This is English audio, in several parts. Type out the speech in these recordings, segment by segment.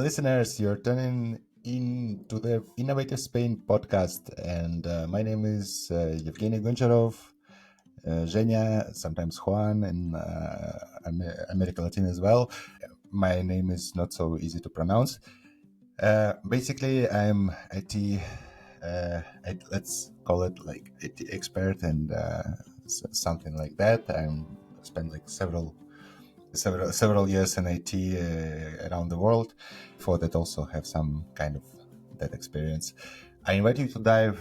listeners, you're tuning in to the Innovator Spain podcast, and my name is Evgeny Goncharov, Zhenya, sometimes Juan, and America Latin as well. My name is not so easy to pronounce. Basically, I'm IT, let's call it like IT expert and something like that. I'm spent like several years in IT around the world. Before that, also have some kind of that experience. I invite you to dive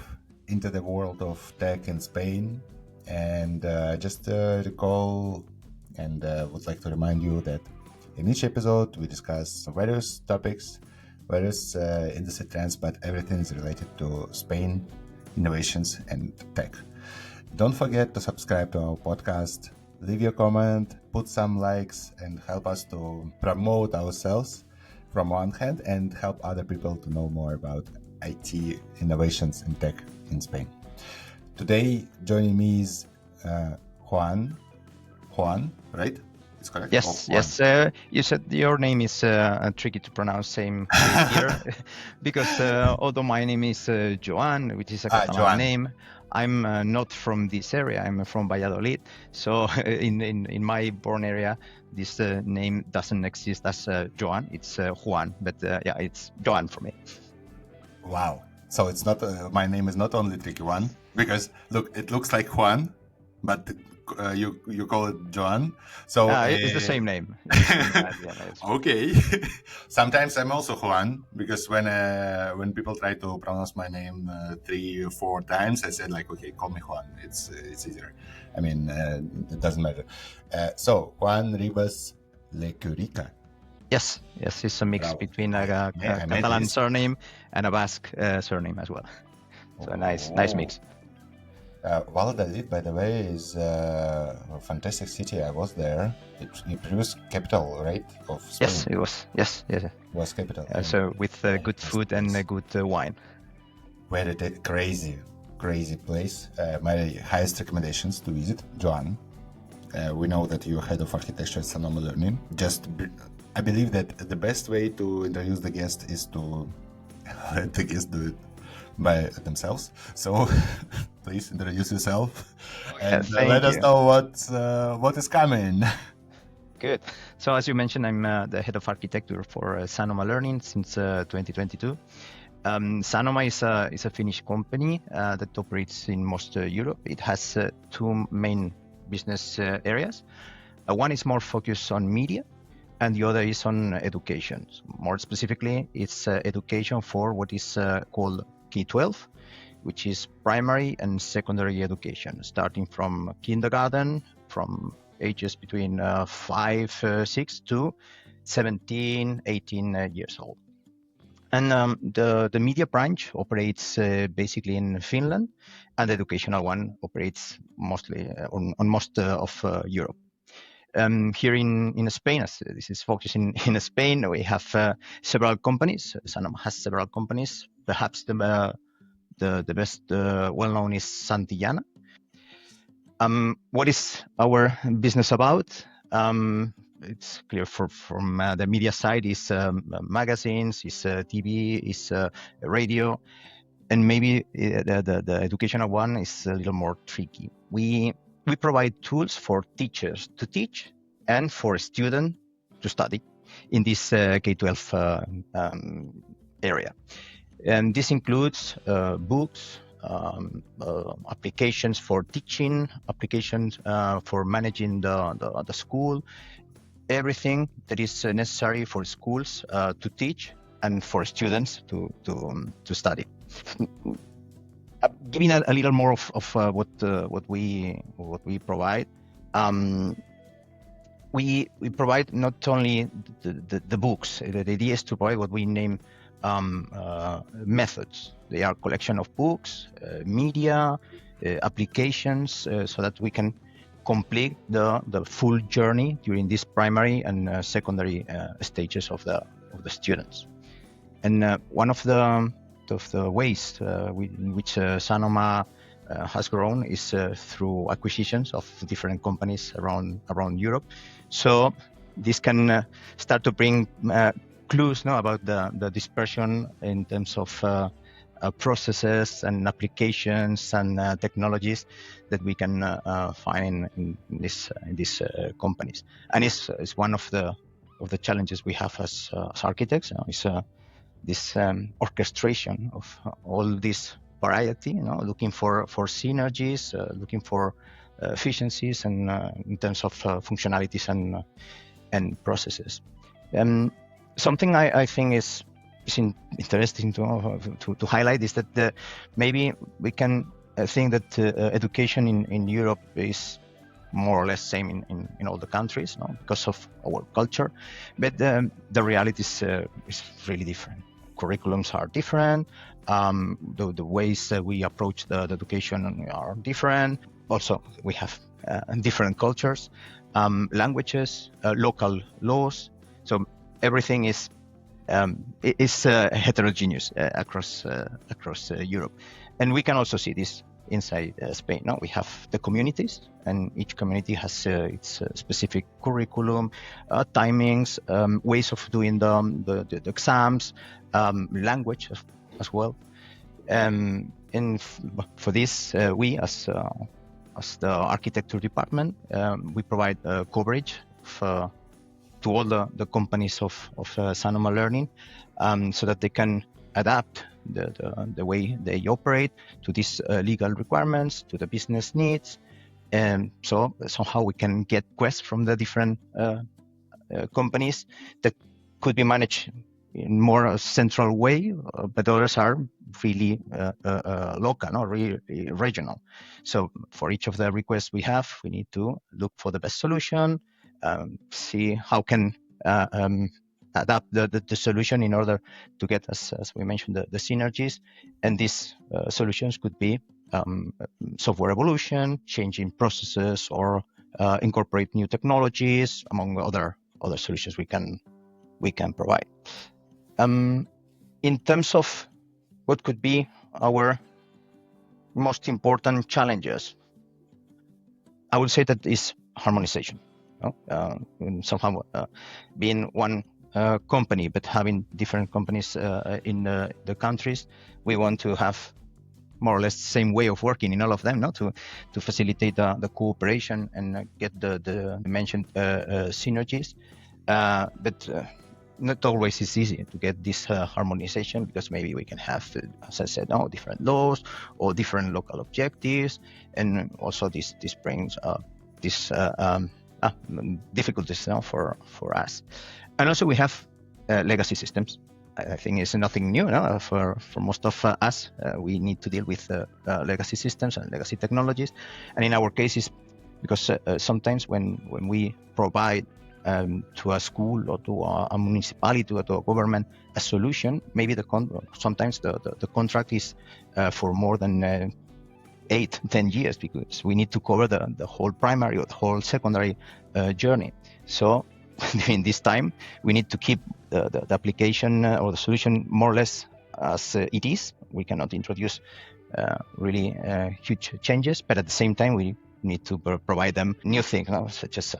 into the world of tech in Spain, and just recall and would like to remind you that in each episode we discuss various topics, various industry trends, but everything is related to Spain, innovations, and tech. Don't forget to subscribe to our podcast, leave your comment, put some likes, and help us to promote ourselves from one hand and help other people to know more about IT innovations and tech in Spain. Today, joining me is Juan. Juan, right? It's correct? Yes, yes. You said your name is tricky to pronounce, same here, because although my name is Joan, which is a Catalan name, I'm not from this area. I'm from Valladolid. So in my born area, this name doesn't exist as Joan. It's Juan, but yeah, it's Joan for me. Wow. So it's not my name is not only tricky one, because look, it looks like Juan, but you call it Joan. So it's the same name. Okay. Sometimes I'm also Juan, because when people try to pronounce my name 3 or 4 times, I said like, okay, call me Juan. It's easier. I mean, it doesn't matter. So Joan Ribas 𝐒𝐲𝐬𝐬. Yes, it's a mix between a Catalan surname and a Basque surname as well. So a nice mix. Valladolid, by the way, is a fantastic city. I was there. It previous capital, right, of Spain? Yes, it was. Yes. It was capital. So with good food and good wine. Very crazy place. My highest recommendations to visit, Joan. We know that you're head of architecture at Sanoma Learning. I believe that the best way to introduce the guest is to let the guest do it by themselves. So please introduce yourself and let us know what is coming. Good. So as you mentioned, I'm the head of architecture for Sanoma Learning since 2022. Sanoma is a Finnish company that operates in most Europe. It has 2 main business areas. One is more focused on media, and the other is on education. More specifically, it's education for what is called K-12, which is primary and secondary education, starting from kindergarten, from ages between 5, 6 to 17, 18 years old. And the media branch operates basically in Finland, and the educational one operates mostly on most of Europe. Here in Spain, as this is focusing in Spain, we have several companies. Sanoma has several companies. Perhaps the best well-known is Santillana. What is our business about? It's clear from the media side is magazines, is TV, is radio, and maybe the educational one is a little more tricky. We provide tools for teachers to teach and for students to study in this K-12 area. And this includes books, applications for teaching, applications for managing the school, everything that is necessary for schools to teach and for students to study. Giving a little more of what we provide. We provide not only the books. The idea is to provide what we name methods. They are collection of books, media, applications, so that we can complete the full journey during this primary and secondary stages of the students. And one of the ways in which Sanoma has grown is through acquisitions of different companies around Europe. So this can start to bring clues now about the dispersion in terms of processes and applications and technologies that we can find in these companies. And it's one of the challenges we have as architects. Is this orchestration of all this variety. Looking for synergies, looking for efficiencies, and in terms of functionalities and processes. Something I think is interesting to highlight is that maybe we can think that education in Europe is more or less same in all the countries, because of our culture, but the reality is really different. Curriculums are different. The ways that we approach the education are different. Also, we have different cultures, languages, local laws. So everything is heterogeneous across Europe, and we can also see this inside Spain. Now we have the communities, and each community has its specific curriculum, timings, ways of doing the exams, language as well. And for this, we as the architecture department, we provide coverage to all the companies of Sanoma Learning, so that they can adapt the way they operate to these legal requirements, to the business needs. And so somehow we can get requests from the different companies that could be managed in more a central way, but others are really local, not really regional. So for each of the requests we have, we need to look for the best solution, see how can adapt the solution in order to get, as we mentioned, the synergies. And these solutions could be software evolution, changing processes, or incorporate new technologies, among other solutions we can provide. In terms of what could be our most important challenges, I would say that is harmonization. Somehow being one company, but having different companies in the countries, we want to have more or less the same way of working in all of them, to facilitate the cooperation and get the mentioned synergies. But not always it's easy to get this harmonization, because maybe we can have, as I said, different laws or different local objectives, and also this brings this difficulties now for us. And also we have legacy systems. I think it's nothing new. For most of us, we need to deal with legacy systems and legacy technologies. And in our cases, because sometimes when we provide to a school or to a municipality or to a government a solution, maybe sometimes the contract is for more than 8-10 years, because we need to cover the whole primary or the whole secondary journey. So during this time, we need to keep the application or the solution more or less as it is. We cannot introduce really huge changes, but at the same time, we need to provide them new things, such as,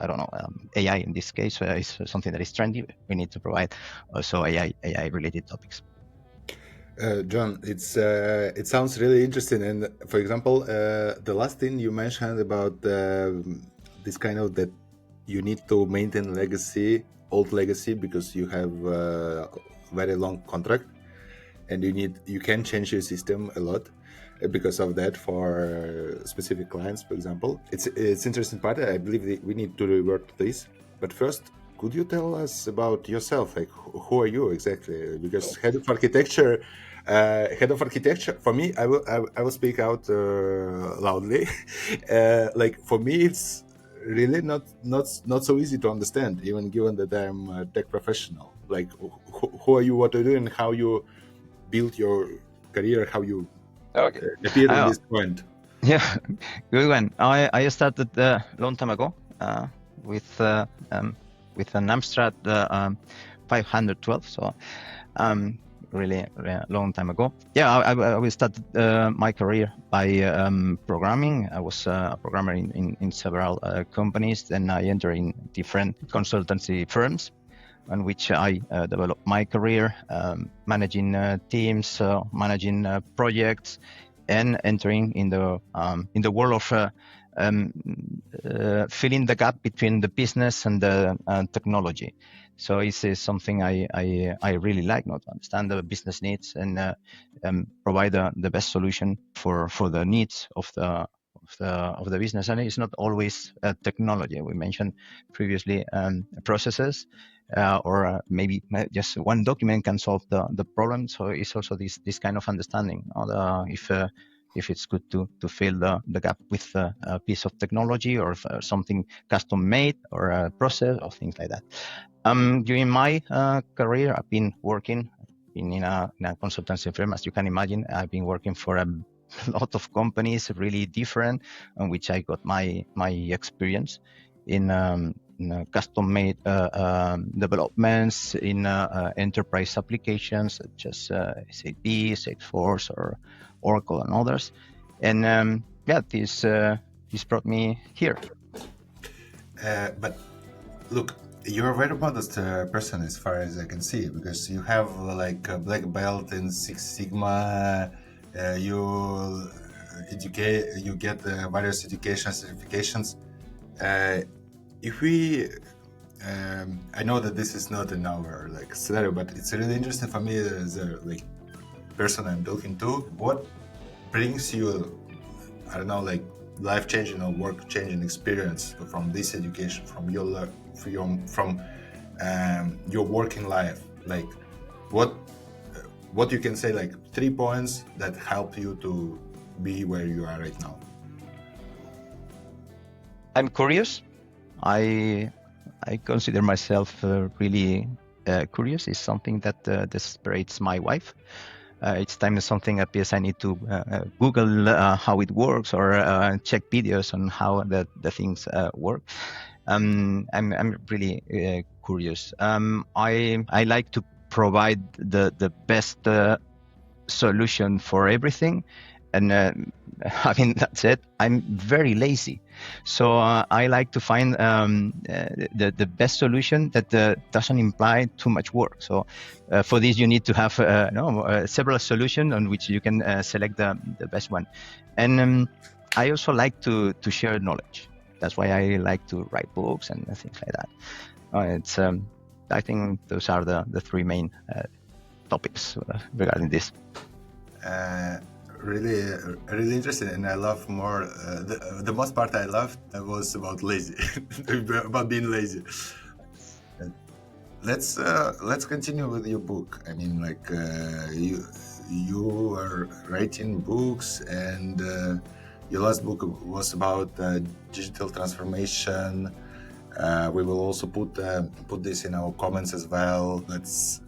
AI in this case is something that is trendy. We need to provide also AI related topics. John, it sounds really interesting. And for example, the last thing you mentioned about this kind of that you need to maintain old legacy, because you have a very long contract, and you can change your system a lot because of that for specific clients, for example. It's interesting part. I believe we need to revert to this. But first, could you tell us about yourself? Like, who are you exactly? Because head of architecture, for me, I will speak out loudly. Like, for me, it's really not so easy to understand, even given that I'm a tech professional. Like, who are you, what are you doing, how you build your career, how you appeared at this point? Yeah, good one. I started a long time ago with an Amstrad 512. So really long time ago. Yeah, I started my career by programming. I was a programmer in several companies. Then I entered in different consultancy firms. on which I developed my career, managing teams, managing projects, and entering in the world of filling the gap between the business and the technology. So it's something I really like, not to understand the business needs and provide the best solution for the needs of the business. And it's not always technology. We mentioned previously processes, or maybe just one document can solve the problem. So it's also this kind of understanding, if it's good to fill the gap with a piece of technology or something custom made or a process or things like that. During my career, I've been working in a consultancy firm. As you can imagine, I've been working for a lot of companies, really different, on which I got my experience in custom-made developments in enterprise applications such as SAP, Salesforce, or Oracle, and others. And this brought me here. But look, you're a very modest person as far as I can see, because you have like a black belt in Six Sigma. You get various education certifications. If we, I know that this is not in our like scenario, but it's really interesting for me as a like person I'm talking to. What brings you, I don't know, like life-changing or work-changing experience from this education, from your working life? Like, what you can say, like 3 points that help you to be where you are right now? I'm curious. I consider myself really curious. It's something that desesperates my wife. Each time something appears, I need to Google how it works or check videos on how the things work. I'm really curious. I like to provide the best solution for everything, and having that said, I'm very lazy. So I like to find the best solution that doesn't imply too much work. So for this, you need to have several solutions on which you can select the best one. And I also like to share knowledge. That's why I like to write books and things like that. I think those are the three main topics regarding this. Really interesting, and I love more. The most part I loved was about lazy, about being lazy. Let's continue with your book. I mean, like you are writing books, and your last book was about digital transformation. We will also put this in our comments as well. Let's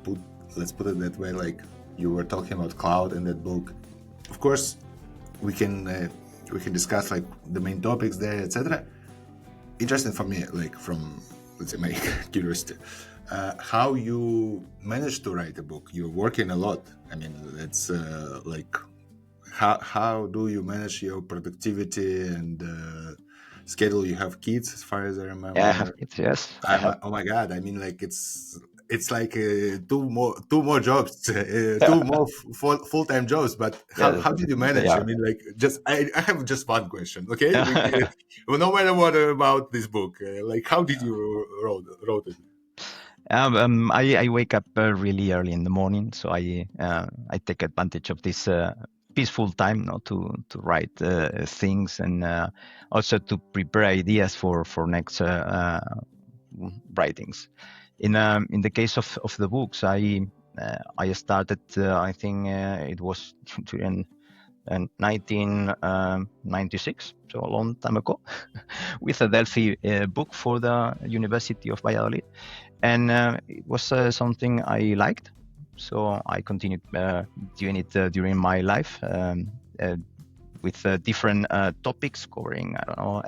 put it that way. Like, you were talking about cloud in that book. Of course, we can discuss like the main topics there, etc. Interesting for me, like from, let's say, my curiosity, how you managed to write a book. You're working a lot. I mean, it's like how do you manage your productivity and schedule? You have kids, as far as I remember. Yeah, I have kids. Yes. Oh my God! I mean, like it's like two more jobs, two more full-time jobs. But how did you manage? I mean, like, just I have just one question. Okay, no matter what about this book, like, how did you wrote it? I wake up really early in the morning, so I take advantage of this peaceful time, to write things, and also to prepare ideas for next writings. In the case of the books, I started, I think it was during 1996, so a long time ago, with a Delphi book for the University of Valladolid, and it was something I liked, so I continued doing it during my life with different topics covering, I don't know,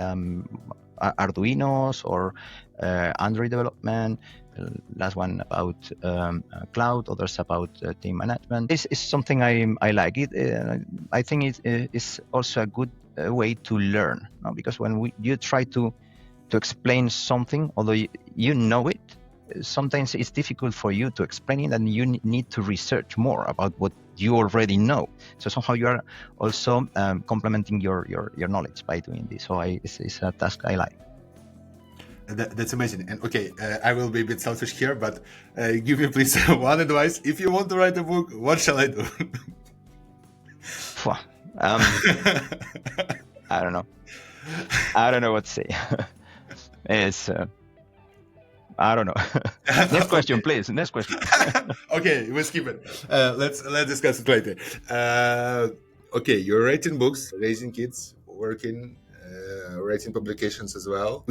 Arduinos or Android development. Last one about cloud, others about team management. This is something I like. I think it is also a good way to learn, because when you try to explain something, although you know it, sometimes it's difficult for you to explain it, and you need to research more about what you already know. So somehow you are also complementing your knowledge by doing this. So it's a task I like. That's amazing. And okay, I will be a bit selfish here, but give me please one advice. If you want to write a book, what shall I do? I don't know. I don't know what to say. It's I don't know. Next question, please. Next question. Okay, we'll skip it. Let's discuss it later. Okay, you're writing books, raising kids, working, writing publications as well.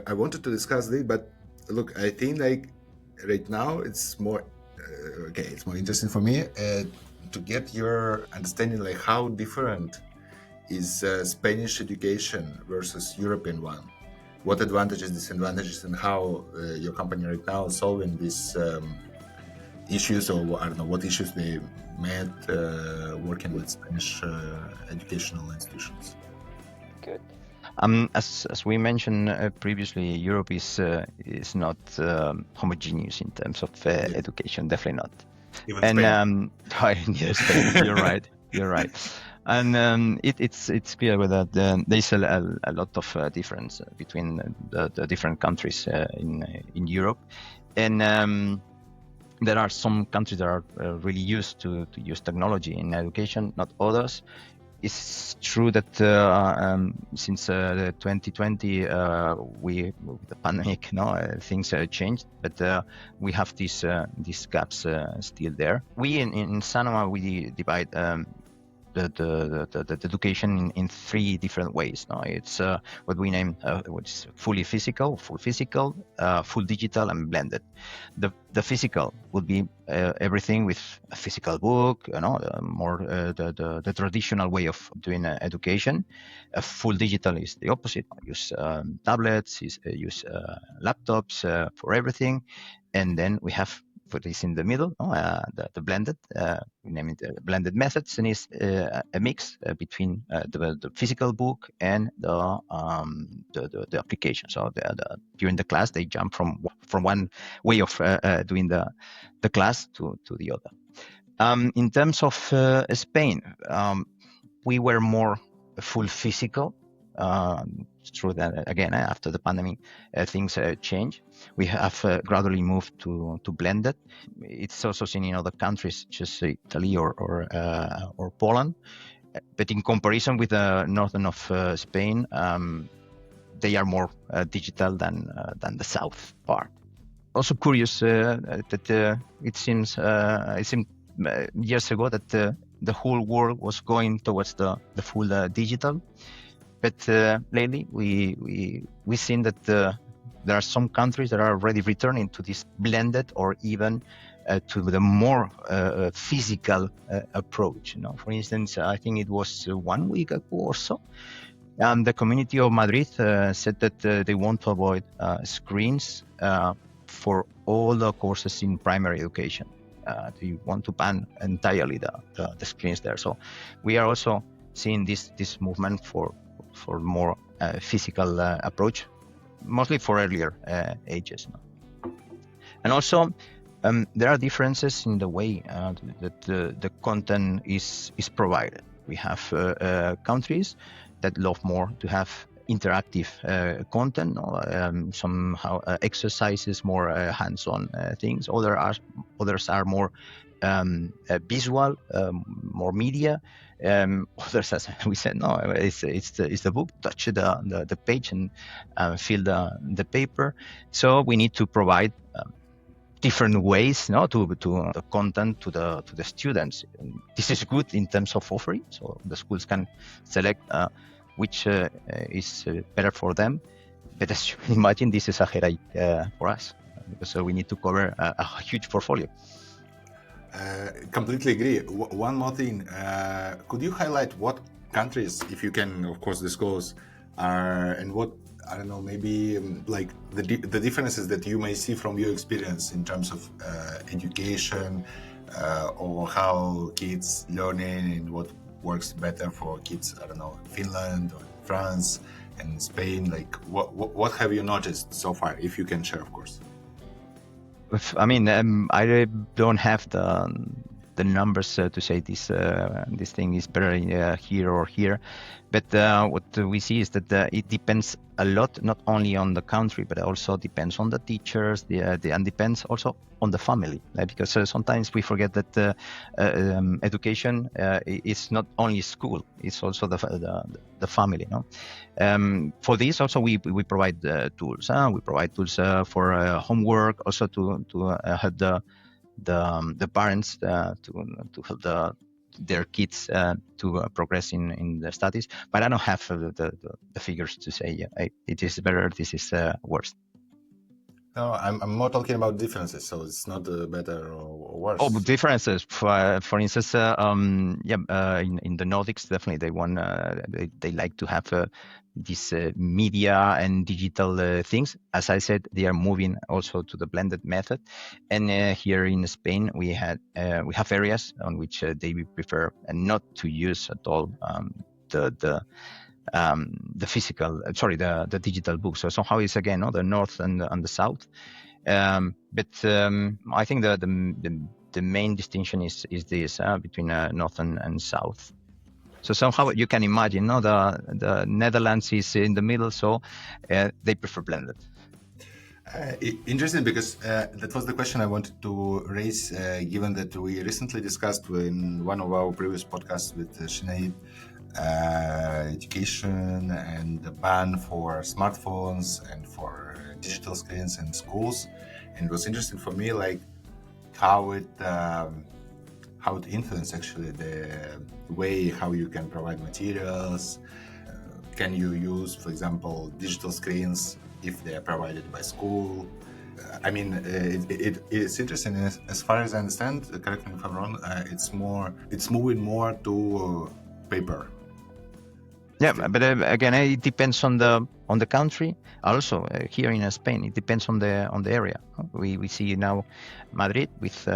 I wanted to discuss this, but look, I think like right now it's more it's more interesting for me to get your understanding like how different is Spanish education versus European one. What advantages, disadvantages, and how your company right now is solving these issues, or I don't know what issues they met working with Spanish educational institutions. Good. As we mentioned previously, Europe is not homogeneous in terms of education. Definitely not. Even and Spain. Yes, You're right. You're right. And it's clear that there's a lot of difference between the different countries in Europe, and there are some countries that are really used to use technology in education, not others. It's true that since 2020, with the pandemic, things changed, but we have these gaps still there. We in Sanoma, we divide the education in three different ways. It's what we name what's fully physical, full digital, and blended. The physical would be everything with a physical book, more the traditional way of doing education. Full digital is the opposite. Use tablets, use laptops for everything, and then we have what is in the middle, the blended, we name it blended methods, and is a mix between the physical book and the application. So during the class, they jump from one way of doing the class to the other. In terms of Spain, we were more full physical. It's true that again after the pandemic things change. We have gradually moved to blended. It's also seen in other countries, just Italy or Poland. But in comparison with the northern of Spain, they are more digital than the south part. Also curious that it seemed years ago that the whole world was going towards the full digital. But lately, we've seen that there are some countries that are already returning to this blended or even to the more physical approach. For instance, I think it was 1 week ago or so, the community of Madrid said that they want to avoid screens for all the courses in primary education. They want to ban entirely the screens there. So we are also seeing this movement for more physical approach, mostly for earlier ages. And also, there are differences in the way that the content is provided. We have countries that love more to have interactive content, somehow exercises, more hands-on things. Others are more visual, more media. Others, as we said, no, it's the book. Touch the page and feel the paper. So we need to provide different ways, to the content to the students. This is good in terms of offering, so the schools can select which is better for them. But as you can imagine, this is a headache for us, because we need to cover a huge portfolio. Completely agree. One more thing, could you highlight what countries, if you can, of course, disclose, are, and what, I don't know, maybe like the differences that you may see from your experience in terms of education, or how kids learning, and what works better for kids, I don't know, Finland or France and Spain. Like what have you noticed so far, if you can share, of course? I mean, I don't have the numbers to say this thing is better here or here, but what we see is that it depends a lot, not only on the country, but also depends on the teachers, and depends also on the family, because sometimes we forget that education is not only school; it's also the family. No, for this also we provide tools. We provide tools for homework, also to help the parents to help their kids to progress in their studies. But I don't have the figures to say it is better, this is worse. No, I'm more talking about differences, so it's not better or worse. Oh, differences. For instance, in the Nordics, definitely they want they like to have this media and digital things. As I said, they are moving also to the blended method. And here in Spain, we have areas on which they prefer not to use at all the physical, the digital book. So somehow it's again the north and the south. But I think the main distinction is this between north and south. So somehow you can imagine, the Netherlands is in the middle, so they prefer blended. Interesting, because that was the question I wanted to raise, given that we recently discussed in one of our previous podcasts with Sinead education and the ban for smartphones and for digital screens in schools. And it was interesting for me, like how it influences actually the way how you can provide materials. Can you use, for example, digital screens if they are provided by school? I mean, it's interesting. As far as I understand, correct me if I'm wrong, it's moving more to paper. Yeah, but again, it depends on the country. Also, here in Spain, it depends on the area. We see now Madrid with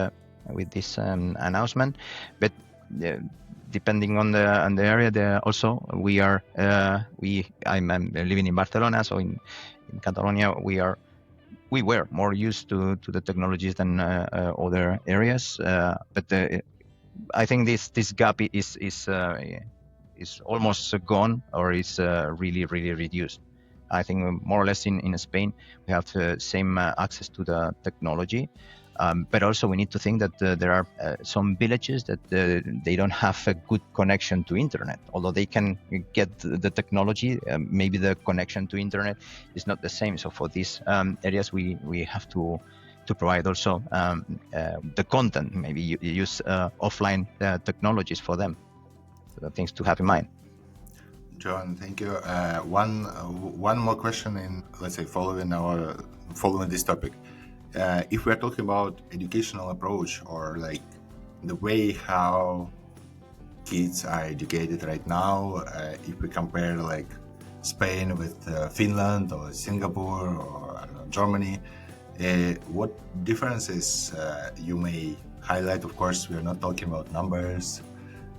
this announcement, but depending on the area, there also I'm living in Barcelona, so in Catalonia we were more used to the technologies than other areas, but I think this gap is almost gone, or is really reduced. I think more or less in Spain we have the same access to the technology, but also we need to think that there are some villages that they don't have a good connection to internet. Although they can get the technology, maybe the connection to internet is not the same. So for these areas we have to provide also the content, maybe use offline technologies for them. Things to have in mind. John, thank you. One more question in, let's say, following this topic. If we're talking about educational approach, or like the way how kids are educated right now, if we compare like Spain with Finland or Singapore or I don't know, Germany, what differences you may highlight? Of course, we are not talking about numbers,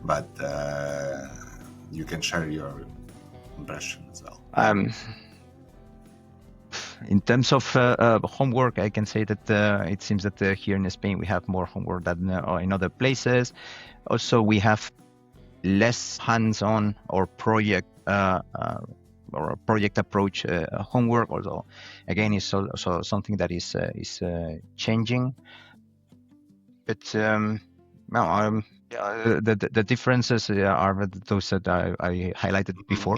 but you can share your impression as well. In terms of homework, I can say that it seems that here in Spain we have more homework than in other places. Also, we have less hands-on or project approach homework. Although, again, it's also something that is changing. But the differences are those that I highlighted before.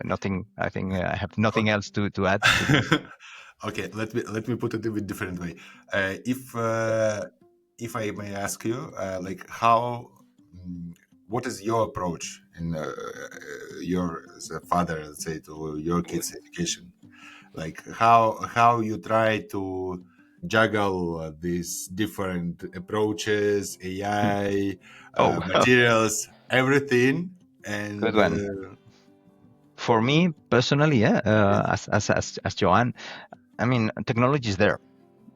Nothing. I think I have nothing else to add. Okay, let me put it a bit different way. If I may ask you, like what is your approach in your as a father, let's say, to your kids' education? Like how you try to juggle these different approaches, AI, materials, everything, and good one. For me personally, as Joan, I mean, technology is there,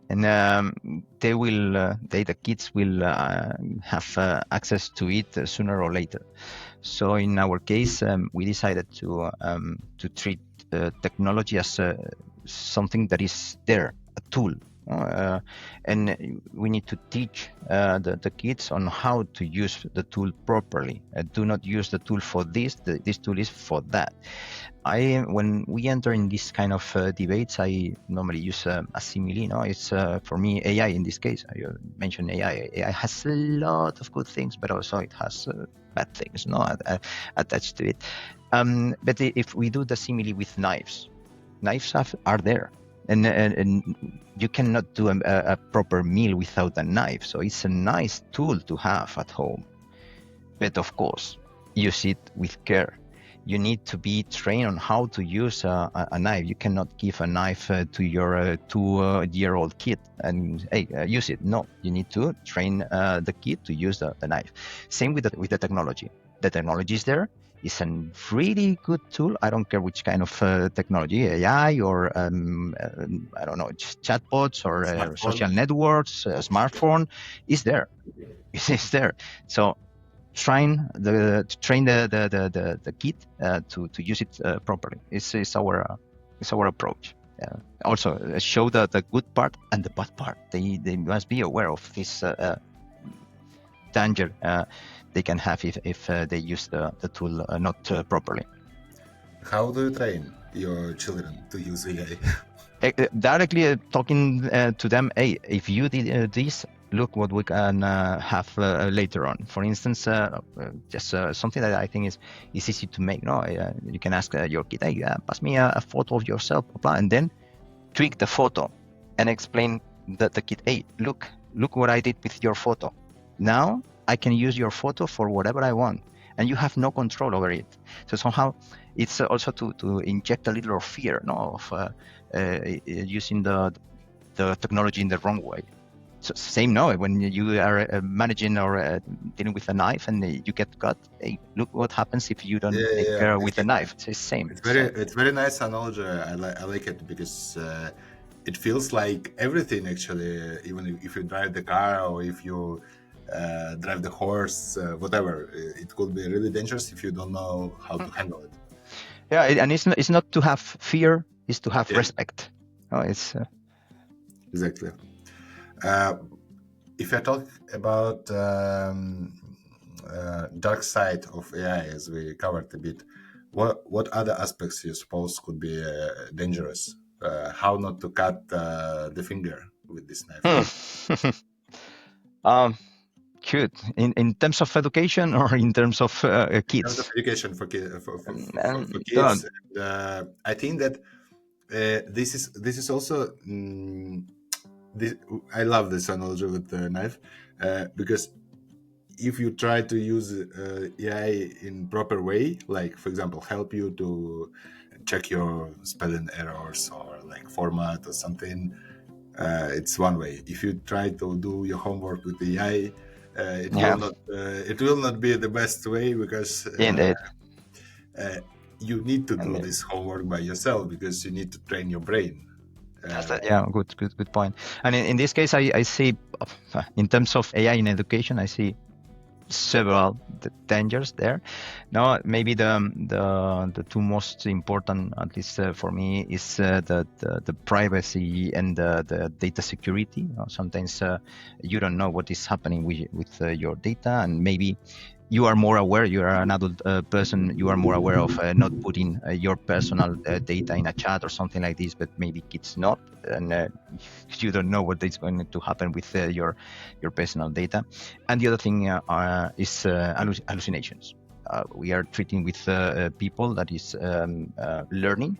and the kids will have access to it sooner or later. So in our case, we decided to treat technology as something that is there, a tool. and we need to teach the kids on how to use the tool properly. Do not use the tool for this. This tool is for that. When we enter in this kind of debates, I normally use a simile. No, it's for me AI in this case. You mentioned AI. AI has a lot of good things, but also it has bad things, no, attached to it. But if we do the simile with knives are there, and you cannot do a proper meal without a knife. So it's a nice tool to have at home, but of course, use it with care. You need to be trained on how to use a knife. You cannot give a knife to your 2-year-old kid and hey, use it. No, you need to train the kid to use the knife. Same with the technology. The technology is there. It's a really good tool. I don't care which kind of technology, AI or I don't know, chatbots or social networks, smartphone is there. It's there. So train the kid to use it properly. It's our approach. Also show the good part and the bad part. They must be aware of this danger they can have if they use the tool not properly. How do you train your children to use AI? Directly talking to them, hey, if you did this, look what we can have later on. For instance, just something that I think is easy to make. No, you can ask your kid, hey, pass me a photo of yourself, and then tweak the photo and explain the kid, hey, look what I did with your photo. Now I can use your photo for whatever I want, and you have no control over it. So somehow it's also to inject a little fear, no, of using the technology in the wrong way. So same, no, when you are managing or dealing with a knife and you get cut, hey, look what happens if you don't take care with a knife. It's the same. It's very nice analogy. I like it because it feels like everything actually, even if you drive the car or if you drive the horse, whatever, it could be really dangerous if you don't know how to handle it. Yeah, and it's not to have fear, it's to have respect. Oh, it's exactly. If I talk about dark side of AI, as we covered a bit, what other aspects you suppose could be dangerous? How not to cut the finger with this knife? Good. In terms of education or in terms of kids? In terms of education for kids. I think that this is also. I love this analogy with the knife because if you try to use AI in proper way, like for example, help you to check your spelling errors or like format or something, it's one way. If you try to do your homework with AI, it will not be the best way because you need to do this homework by yourself because you need to train your brain. Good point. And in this case, I see, in terms of AI in education, I see several dangers there. Now, maybe the two most important, at least for me, is the privacy and the data security. Sometimes you don't know what is happening with your data, and maybe you are more aware, you are an adult person, you are more aware of not putting your personal data in a chat or something like this, but maybe kids not, and you don't know what is going to happen with your personal data. And the other thing is hallucinations. We are treating with people that is learning.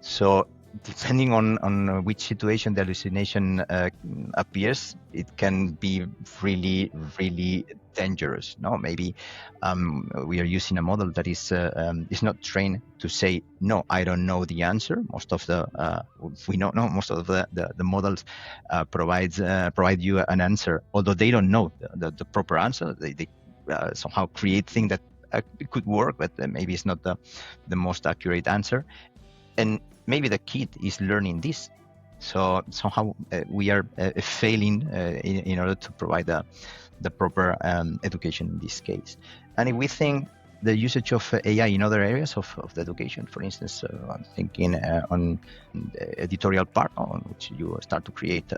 So depending on which situation the hallucination appears, it can be really, really dangerous. No, maybe we are using a model that is not trained to say no, I don't know the answer. Most of the most of the models provide you an answer, although they don't know the proper answer. They somehow create things that it could work, but maybe it's not the most accurate answer. And maybe the kid is learning this, so somehow we are failing in order to provide the proper education in this case. And if we think the usage of AI in other areas of the education. For instance, I'm thinking on the editorial part on which you start to create,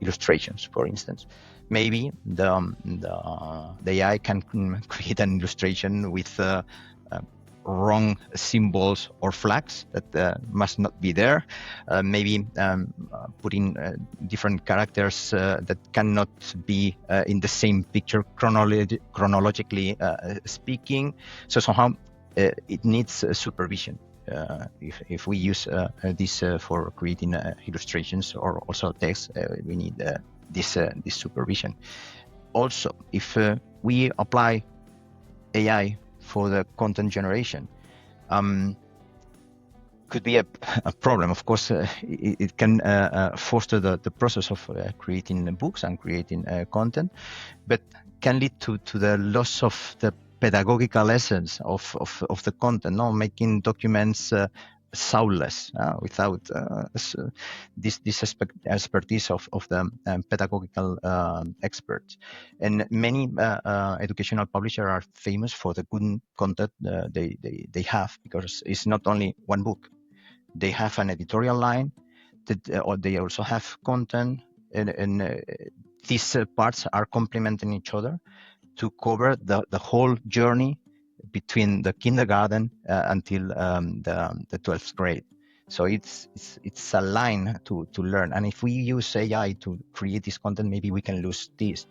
illustrations, for instance. Maybe the AI can create an illustration with wrong symbols or flags that must not be there. Maybe putting different characters that cannot be in the same picture chronologically speaking. So somehow it needs supervision. If we use this for creating illustrations or also text, we need this supervision. Also, if we apply AI for the content generation, could be a problem. Of course, it can foster the process of creating books and creating content, but can lead to the loss of the pedagogical essence of the content, making documents soulless without this expertise of the pedagogical experts. And many educational publishers are famous for the good content they have, because it's not only one book. They have an editorial line, or they also have content, and these parts are complementing each other to cover the whole journey between the kindergarten until the 12th grade. So it's a line to learn. And if we use AI to create this content, maybe we can lose this.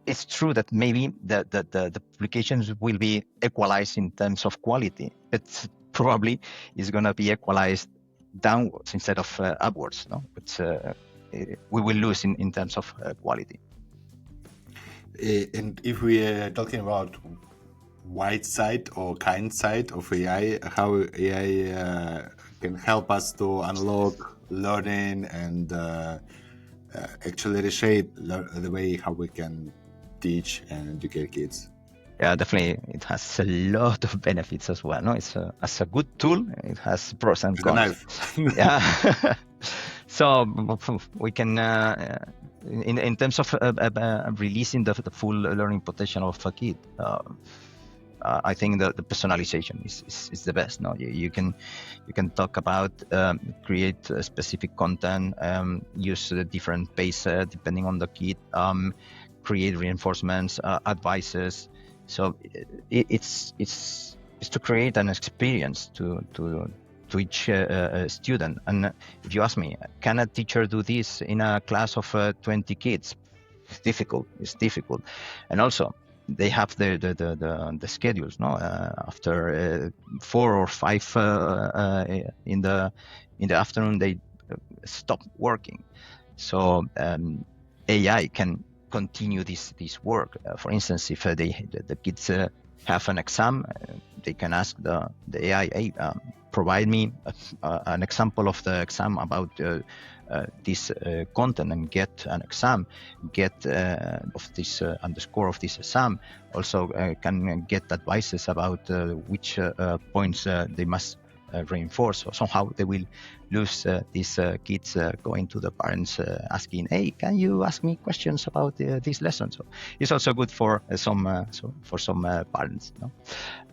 It's true that maybe the publications will be equalized in terms of quality. It probably is going to be equalized downwards instead of upwards. But we will lose in terms of quality. And if we are talking about white side or kind side of AI, how AI can help us to unlock learning and actually reshape the way how we can teach and educate kids. Yeah, definitely. It has a lot of benefits as well. It's as a good tool, it has pros and cons. Yeah. So we can, in terms of releasing the full learning potential of a kid, I think the personalization is the best. You can talk about create specific content, use a different pace depending on the kid, create reinforcements, advices. So it's to create an experience to each student. And if you ask me, can a teacher do this in a class of 20 kids? It's difficult. And also, they have the schedules. After 4 or 5 in the afternoon, they stop working. So AI can continue this work. For instance, if the kids have an exam, they can ask the AI, hey, provide me an example of the exam about this content, and get an exam, get of this and the score of this exam. Also can get advices about which points they must reinforce. So somehow they will lose these kids going to the parents asking, hey, can you ask me questions about this lesson? So it's also good for some parents.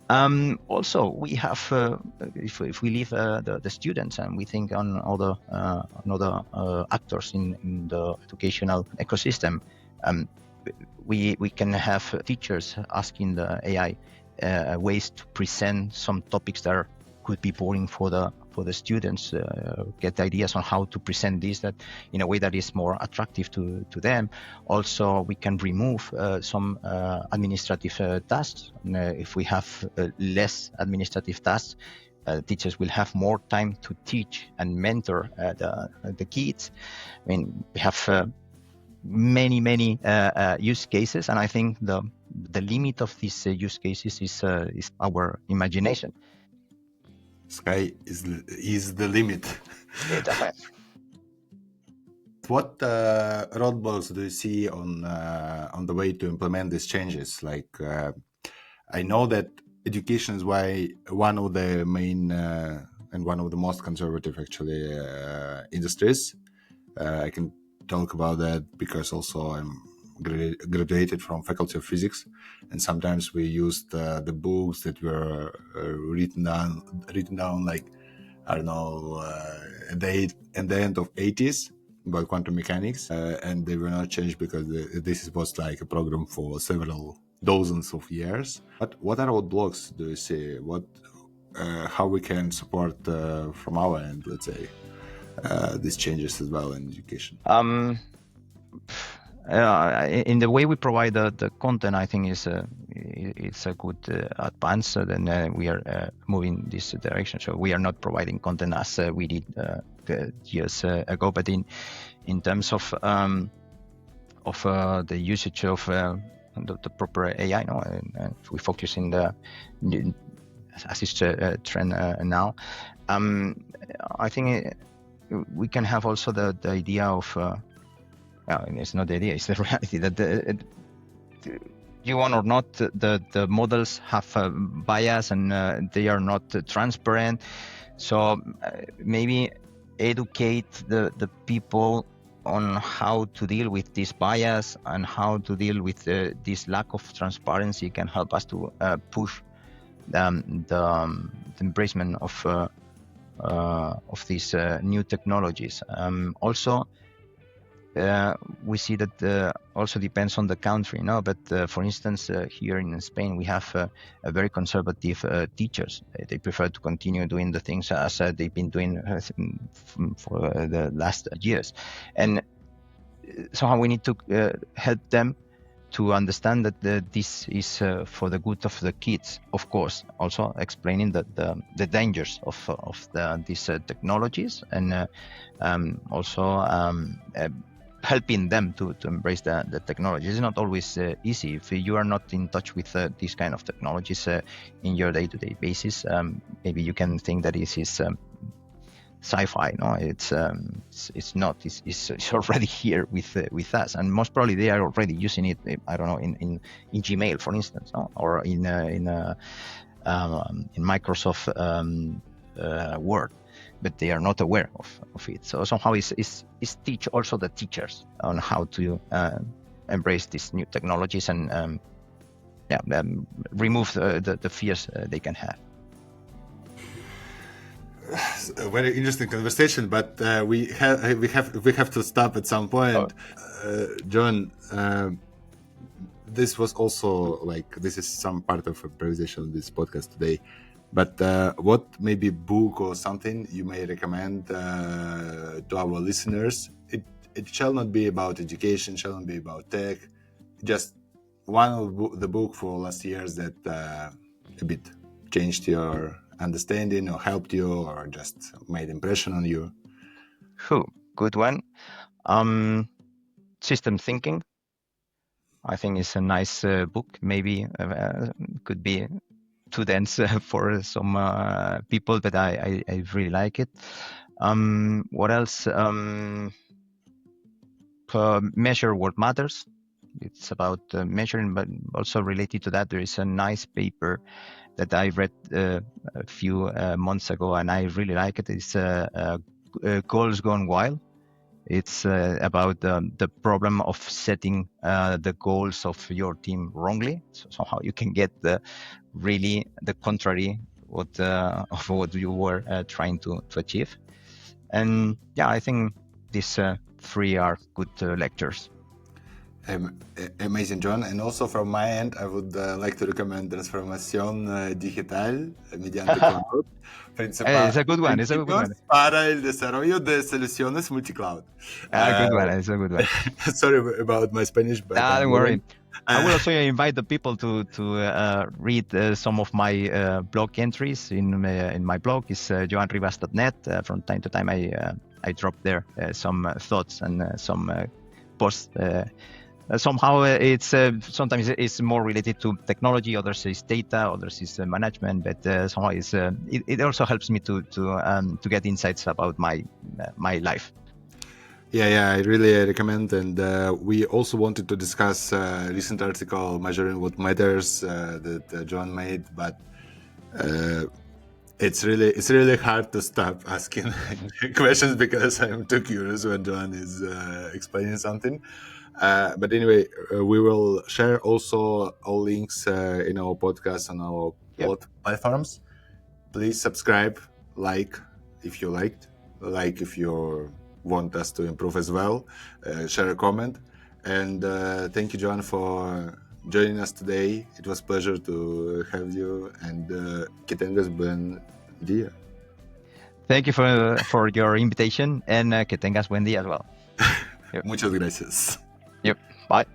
Also, we have if we leave the students and we think on other actors in the educational ecosystem, we can have teachers asking the AI ways to present some topics that could be boring for the students, get ideas on how to present this that in a way that is more attractive to them. Also, we can remove some administrative tasks. If we have less administrative tasks, teachers will have more time to teach and mentor the kids. I mean, we have many use cases, and I think the limit of these use cases is our imagination. Sky is the limit. What roadblocks do you see on the way to implement these changes? Like, I know that education is one of the main and one of the most conservative, actually, industries. I can talk about that because also I'm graduated from Faculty of Physics, and sometimes we used the books that were written down like, I don't know, at the end of 80s about quantum mechanics, and they were not changed because this was like a program for several dozens of years. But what are roadblocks do you see? How we can support from our end, let's say, these changes as well in education? In the way we provide the content, I think it's a good advance. So then we are moving this direction. So we are not providing content as we did years ago, but in terms of the usage of the proper AI, we focus in the as is trend now. I think we can have also the idea of. It's not the idea; it's the reality that you want or not, the models have bias and they are not transparent. So maybe educate the people on how to deal with this bias and how to deal with this lack of transparency can help us to push the embracement of these new technologies. Also, we see that also depends on the country, but for instance, here in Spain, we have a very conservative teachers. They prefer to continue doing the things as they've been doing for the last years. And somehow we need to help them to understand that this is for the good of the kids, of course, also explaining the dangers of these technologies, and also helping them to embrace the technology. It's not always easy. If you are not in touch with these kind of technologies in your day-to-day basis, maybe you can think that this is sci-fi. No, it's not. It's already here with us, and most probably they are already using it. I don't know, in Gmail, for instance, or in Microsoft Word. But they are not aware of it. So somehow it's teach also the teachers on how to embrace these new technologies and remove the fears they can have. A very interesting conversation, but we have to stop at some point. John, this was also this is some part of improvisation of this podcast today. But what maybe book or something you may recommend to our listeners? It shall not be about education, shall not be about tech. Just one of the book for last years that a bit changed your understanding or helped you or just made impression on you. Good one. System Thinking, I think, is a nice book. Maybe could be too dense for some people, but I really like it. What else? Measure What Matters. It's about measuring, but also related to that, there is a nice paper that I read a few months ago, and I really like it. It's Goals Gone Wild. It's about the problem of setting the goals of your team wrongly. So somehow you can get the contrary of what you were trying to achieve. And yeah, I think these three are good lectures. Amazing, John. And also from my end, I would like to recommend Transformación Digital mediante Cloud. It's a good one. It's a good one. Para el desarrollo de soluciones multicloud. Good one. It's a good one. Sorry about my Spanish, but don't worry. I will also invite the people to read some of my blog entries in my blog. It's joanribas.net. From time to time, I drop there some thoughts and some posts. Somehow it's sometimes it's more related to technology, others is data, others is management, but somehow it also helps me to get insights about my life. Yeah, I really recommend. And we also wanted to discuss a recent article, Measuring What Matters, that John made, but it's really hard to stop asking questions because I'm too curious when John is explaining something. But anyway, we will share also all links in our podcast on our platforms. Please subscribe, like if you liked, like if you want us to improve as well, share a comment. And thank you, Joan, for joining us today. It was a pleasure to have you, and 𝐒𝐡𝐴NGAS buen día. Thank you for your invitation, and que tengas buen día as well. Muchas gracias. Yep. Bye.